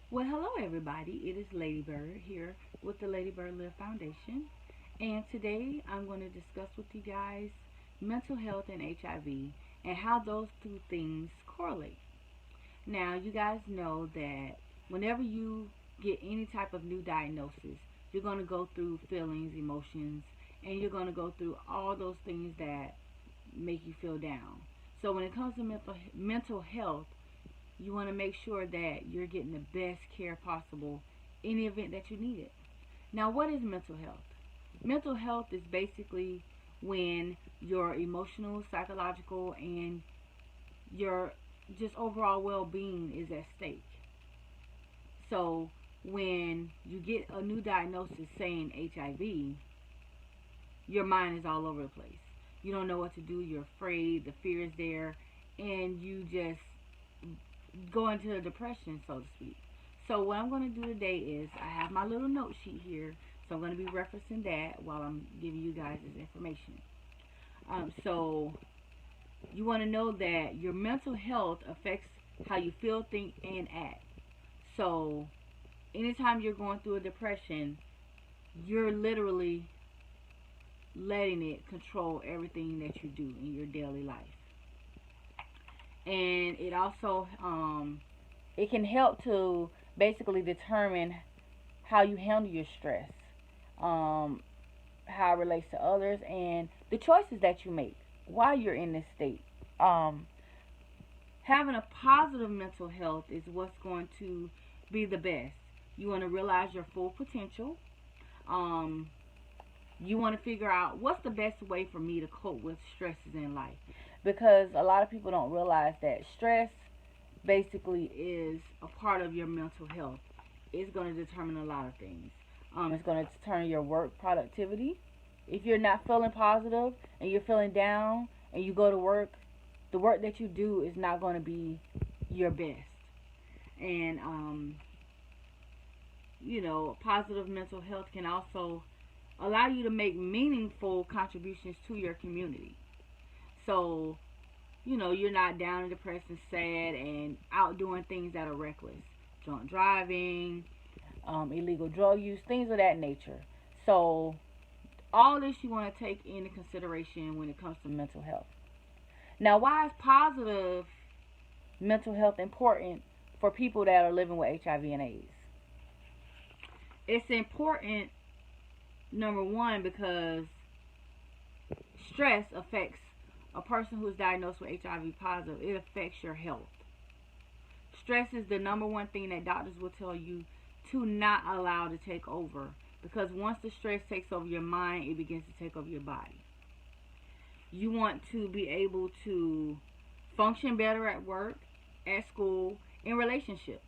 Well, hello everybody. It is Ladybird here with the Ladybird Live Foundation, and today I'm going to discuss with you guys mental health and HIV and how those two things correlate. Now, you guys know that whenever you get any type of new diagnosis, you're going to go through feelings, emotions, and you're going to go through all those things that make you feel down. So, when it comes to mental health, you want to make sure that you're getting the best care possible in the event that you need it. Now, what is mental health? Mental health is basically when your emotional, psychological, and your just overall well being is at stake. So, when you get a new diagnosis saying HIV, your mind is all over the place. You don't know what to do, you're afraid, the fear is there, and you just go into a depression, so to speak. So what I'm going to do today is I have my little note sheet here, so I'm going to be referencing that while I'm giving you guys this information. So you want to know that your mental health affects how you feel, think, and act. So anytime you're going through a depression, you're literally letting it control everything that you do in your daily life. And it also it can help to basically determine how you handle your stress, um, how it relates to others, and the choices that you make while you're in this state. Um, Having a positive mental health is what's going to be the best. You want to realize your full potential. Um, you want to figure out what's the best way for me to cope with stresses in life, because a lot of people don't realize that stress basically is a part of your mental health. It's going to determine a lot of things. It's going to determine your work productivity. If you're not feeling positive and you're feeling down and you go to work, the work that you do is not going to be your best. And positive mental health can also allow you to make meaningful contributions to your community. So, you're not down and depressed and sad and out doing things that are reckless. Drunk driving, illegal drug use, things of that nature. So, all this you want to take into consideration when it comes to mental health. Now, why is positive mental health important for people that are living with HIV and AIDS? It's important, number one, because stress affects a person who is diagnosed with HIV positive. It affects your health. Stress is the number one thing that doctors will tell you to not allow to take over, because once the stress takes over your mind, it begins to take over your body. You want to be able to function better at work, at school, in relationships.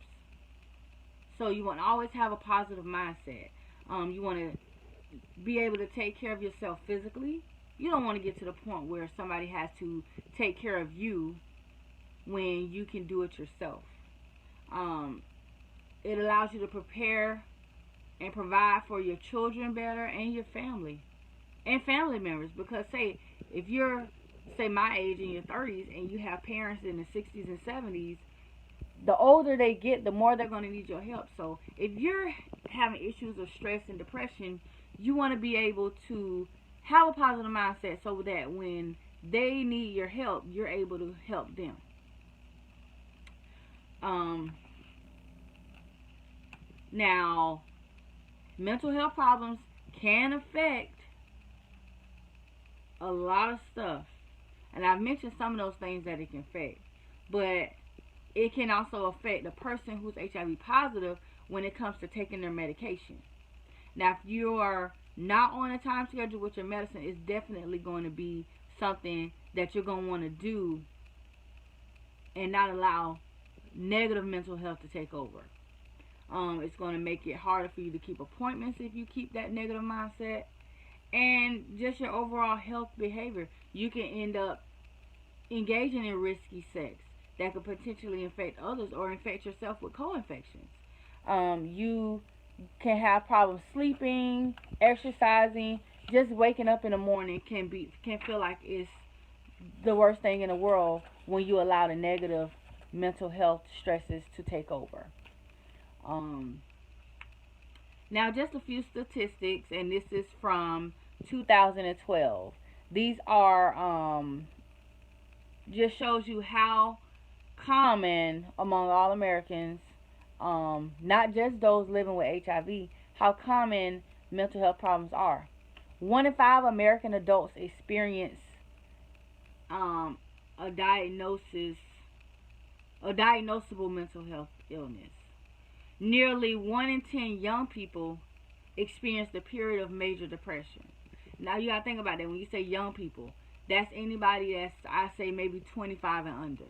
So you want to always have a positive mindset. You want to be able to take care of yourself physically. You don't want to get to the point where somebody has to take care of you when you can do it yourself. It allows you to prepare and provide for your children better and your family and family members. Because if you're my age in your 30s and you have parents in the 60s and 70s, the older they get, the more they're going to need your help. So if you're having issues of stress and depression, you want to be able to have a positive mindset so that when they need your help, you're able to help them. Now, mental health problems can affect a lot of stuff. And I've mentioned some of those things that it can affect. But it can also affect the person who's HIV positive when it comes to taking their medication. Now, if you are not on a time schedule with your medicine, it's definitely going to be something that you're going to want to do and not allow negative mental health to take over. It's going to make it harder for you to keep appointments if you keep that negative mindset. And just your overall health behavior. You can end up engaging in risky sex that could potentially infect others or infect yourself with co-infections. You can have problems sleeping, exercising, just waking up in the morning can feel like it's the worst thing in the world when you allow the negative mental health stresses to take over. Now, just a few statistics, and this is from 2012. These are just shows you how common among all Americans, not just those living with HIV, how common mental health problems are. 1 in 5 American adults experience um, a diagnosable mental health illness. Nearly 1 in 10 young people experience the period of major depression. Now you gotta think about that. When you say young people, that's anybody that's, I say, maybe 25 and under.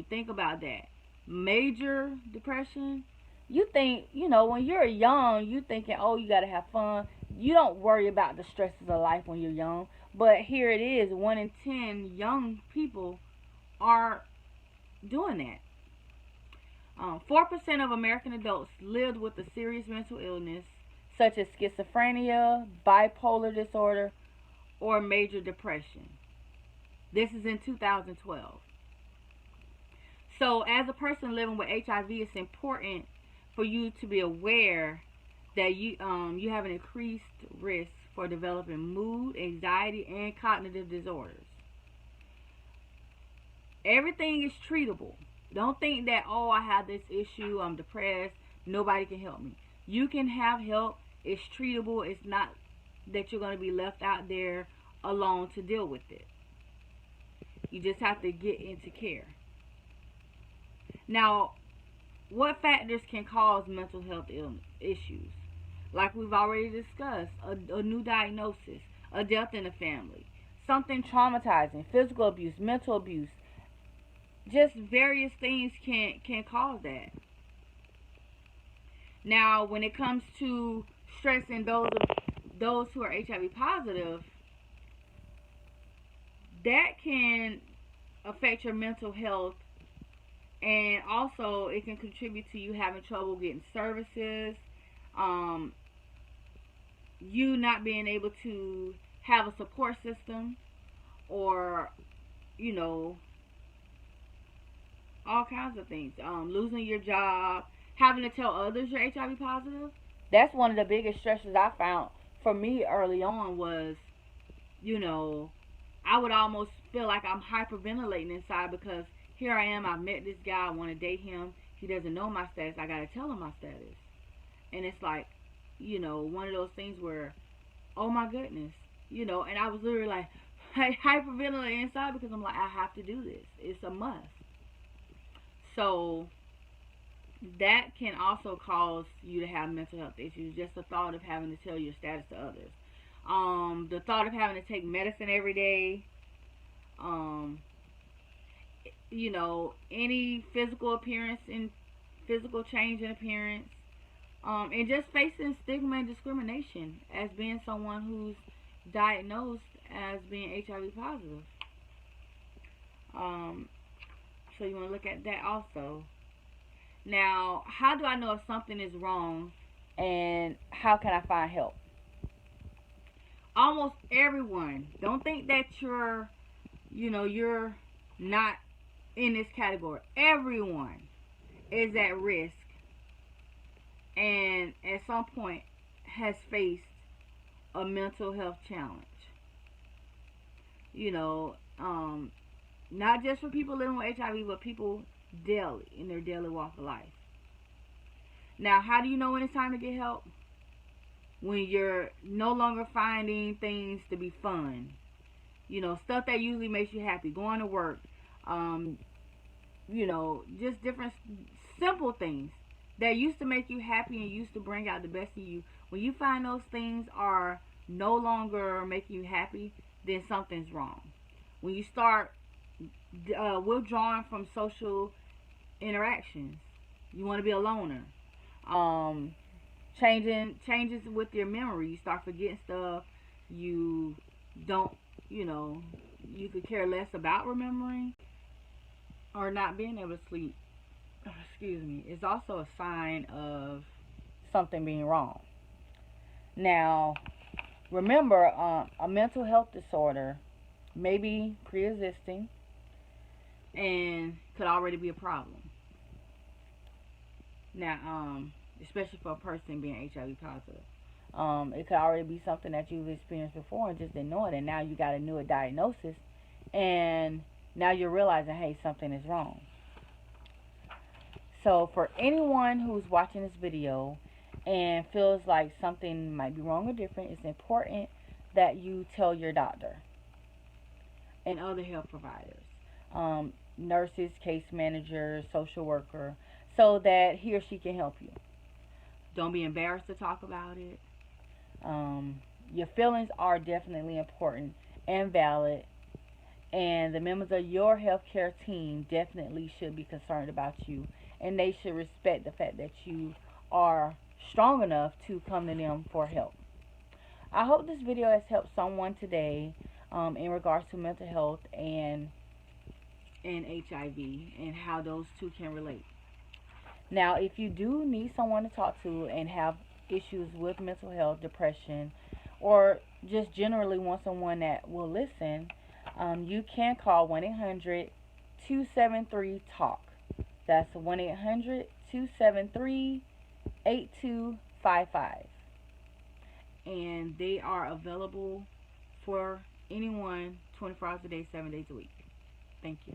Think about that. Major depression. You think, when you're young, you thinking, oh, you gotta have fun. You don't worry about the stresses of life when you're young. But here it is, 1 in 10 young people are doing that. 4% of American adults lived with a serious mental illness, such as schizophrenia, bipolar disorder, or major depression. This is in 2012. So, as a person living with HIV, it's important for you to be aware that you have an increased risk for developing mood, anxiety, and cognitive disorders. Everything is treatable. Don't think that, oh, I have this issue, I'm depressed, nobody can help me. You can have help. It's treatable. It's not that you're going to be left out there alone to deal with it. You just have to get into care. Now, what factors can cause mental health issues? Like we've already discussed, a new diagnosis, a death in the family, something traumatizing, physical abuse, mental abuse. Just various things can cause that. Now, when it comes to stress in those who are HIV positive, that can affect your mental health, and also it can contribute to you having trouble getting services, you not being able to have a support system, or all kinds of things. Losing your job, having to tell others you're HIV positive. That's one of the biggest stresses I found for me early on was, I would almost feel like I'm hyperventilating inside because here I am, I've met this guy, I want to date him. He doesn't know my status. I got to tell him my status. And it's like, one of those things where, oh my goodness, and I was literally like hyperventilating inside because I'm like, I have to do this. It's a must. So that can also cause you to have mental health issues. Just the thought of having to tell your status to others. The thought of having to take medicine every day. Any physical change in appearance. And just facing stigma and discrimination as being someone who's diagnosed as being HIV positive. So you want to look at that also. Now, how do I know if something is wrong, and how can I find help? Almost everyone. Don't think that you're not in this category. Everyone is at risk, and at some point has faced a mental health challenge. Not just for people living with HIV, but people daily, in their daily walk of life. Now, how do you know when it's time to get help? When you're no longer finding things to be fun. Stuff that usually makes you happy. Going to work. Just different simple things that used to make you happy and used to bring out the best in you. When you find those things are no longer making you happy, then something's wrong. When you start withdrawing from social interactions, you want to be a loner. Changes with your memory. You start forgetting stuff. You don't, you could care less about remembering, or not being able to sleep. Excuse me. It's also a sign of something being wrong. Now, remember, a mental health disorder may be pre-existing and could already be a problem. Now, especially for a person being HIV positive. It could already be something that you've experienced before and just didn't know it, and now you got a newer diagnosis, and now you're realizing, hey, something is wrong. So for anyone who's watching this video and feels like something might be wrong or different, it's important that you tell your doctor and other health providers, nurses, case managers, social worker, so that he or she can help you. Don't be embarrassed to talk about it. Your feelings are definitely important and valid, and the members of your healthcare team definitely should be concerned about you, and they should respect the fact that you are strong enough to come to them for help. I hope this video has helped someone today in regards to mental health and HIV and how those two can relate. Now, if you do need someone to talk to and have issues with mental health, depression, or just generally want someone that will listen, you can call 1-800-273-TALK. That's 1-800-273-8255. And they are available for anyone 24 hours a day, 7 days a week. Thank you.